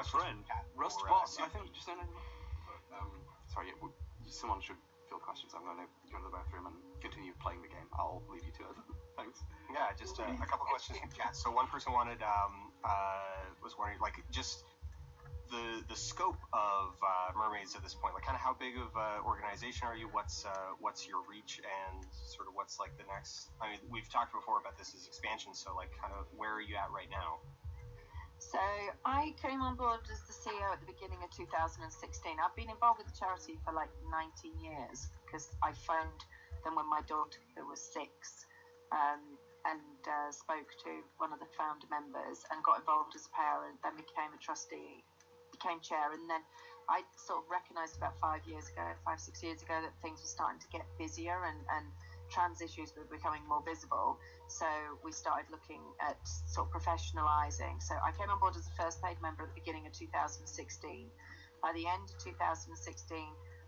friend. Rustbot, I think just don't know. Sorry, someone should field questions. I'm going to go to the bathroom and continue playing the game. I'll leave you to it. Thanks. Yeah, just a couple questions from chat. So one person wanted, was wondering, like, just the scope of Mermaids at this point. Like, kind of how big of an organization are you? What's your reach, and sort of what's like the next? I mean, we've talked before about this as expansion. So, like, kind of where are you at right now? So I came on board as the CEO at the beginning of 2016. I've been involved with the charity for like 19 years because I phoned them when my daughter was 6 and spoke to one of the founder members and got involved as a parent, then became a trustee, became chair, and then I sort of recognised about 6 years ago that things were starting to get busier and trans issues were becoming more visible. So we started looking at sort of professionalising. So I came on board as a first paid member at the beginning of 2016. By the end of 2016,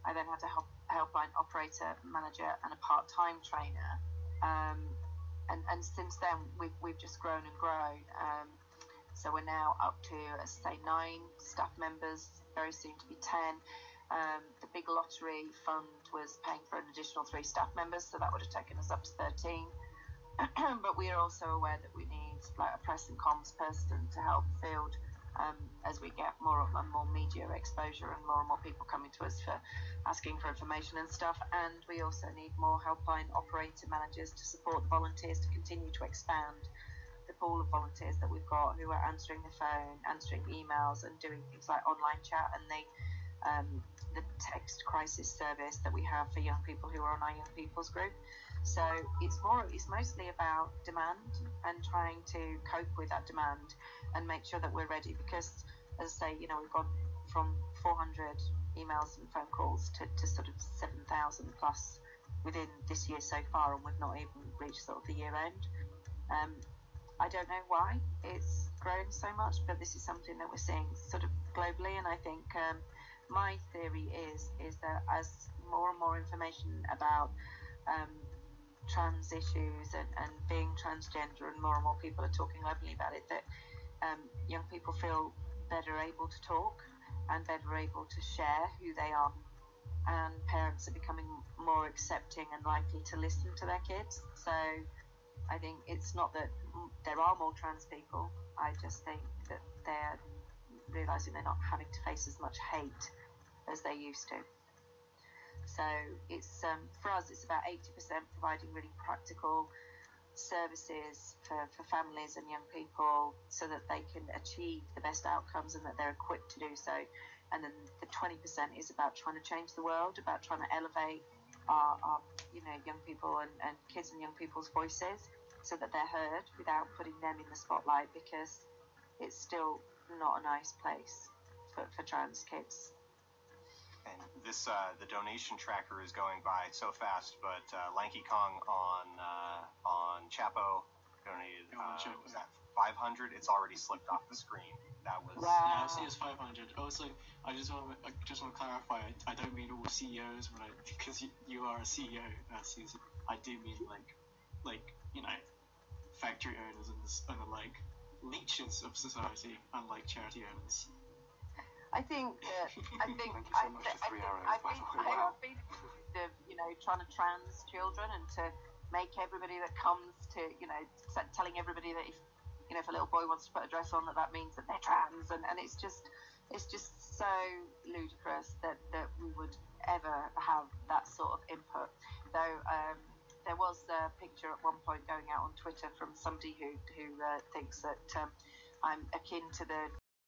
I then had a helpline operator, manager, and a part-time trainer. And since then, we've just grown and grown. So we're now up to, as I say, 9 staff members, very soon to be 10. The big lottery fund was paying for an additional 3 staff members, so that would have taken us up to 13. But we are also aware that we need like a press and comms person to help field as we get more and more media exposure and more people coming to us for asking for information and stuff. And we also need more helpline operator managers to support the volunteers to continue to expand the pool of volunteers that we've got who are answering the phone, answering emails, and doing things like online chat and the text crisis service that we have for young people who are on our young people's group. So it's mostly about demand and trying to cope with that demand and make sure that we're ready, because as I say, we've gone from 400 emails and phone calls to sort of 7,000 plus within this year so far, and we've not even reached sort of the year end. I don't know why it's grown so much, but this is something that we're seeing sort of globally, and I think my theory is that as more and more information about trans issues and being transgender, and more people are talking openly about it, that young people feel better able to talk and better able to share who they are, and parents are becoming more accepting and likely to listen to their kids. So I think it's not that there are more trans people, I just think that they're realising they're not having to face as much hate as they used to. So it's for us, it's about 80% providing really practical services for families and young people so that they can achieve the best outcomes and that they're equipped to do so. And then the 20% is about trying to change the world, about trying to elevate our young people and kids and young people's voices so that they're heard without putting them in the spotlight, because it's still not a nice place for trans kids. And this, the donation tracker is going by so fast, but Lanky Kong on Chapo donated, was that 500? It's already slipped off the screen. That was... Wow. Yeah, I see it's 500. Also, I just want to clarify, I don't mean all CEOs, because you are a CEO, Susie. I do mean like factory owners and the like leeches of society, unlike charity owners. I think Thank you so much for 3 hours. I have been trying to trans children and to make everybody that comes to telling everybody that if a little boy wants to put a dress on, that means that they're trans, and it's just so ludicrous that we would ever have that sort of input. Though there was a picture at one point going out on Twitter from somebody who thinks that I'm akin to the